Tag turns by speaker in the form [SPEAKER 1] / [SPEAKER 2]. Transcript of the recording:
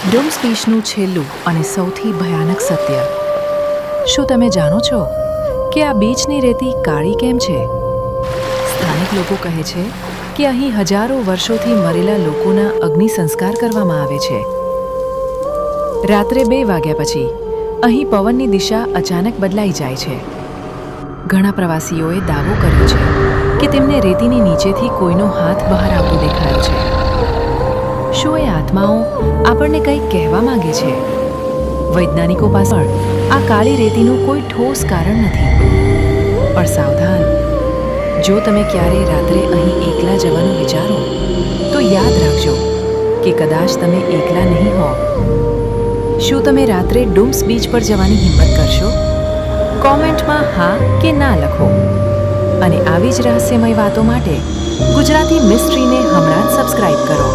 [SPEAKER 1] Dooms બીચનું છેલ્લું અને સૌથી ભયાનક સત્ય. શું તમે જાણો છો કે આ બીચની રેતી કાળી કેમ છે? સ્થાનિક લોકો કહે છે કે અહીં હજારો વર્ષોથી મરેલા લોકોના અગ્નિ સંસ્કાર કરવામાં આવે છે. રાત્રે 2 વાગ્યા પછી અહીં પવનની દિશા અચાનક બદલાઈ જાય છે. ઘણા પ્રવાસીઓએ દાવો કર્યો છે કે તેમને રેતીની નીચેથી કોઈનો હાથ બહાર આવતો દેખાયો છે. શું એ આત્માઓ આપણને કંઈક કહેવા માંગે છે? વૈજ્ઞાનિકો પાસે આ કાળી રેતીનું કોઈ ઠોસ કારણ નથી. પણ સાવધાન, જો તમે ક્યારેય રાત્રે અહીં એકલા જવાનું વિચારો તો યાદ રાખજો કે કદાચ તમે એકલા નહીં હો. શું તમે રાત્રે ડૂમ્સ બીચ પર જવાની હિંમત કરશો? કોમેન્ટમાં હા કે ના લખો. અને આવી જ રહસ્યમય વાતો માટે ગુજરાતી મિસ્ટ્રીને હમણાં જ સબસ્ક્રાઇબ કરો.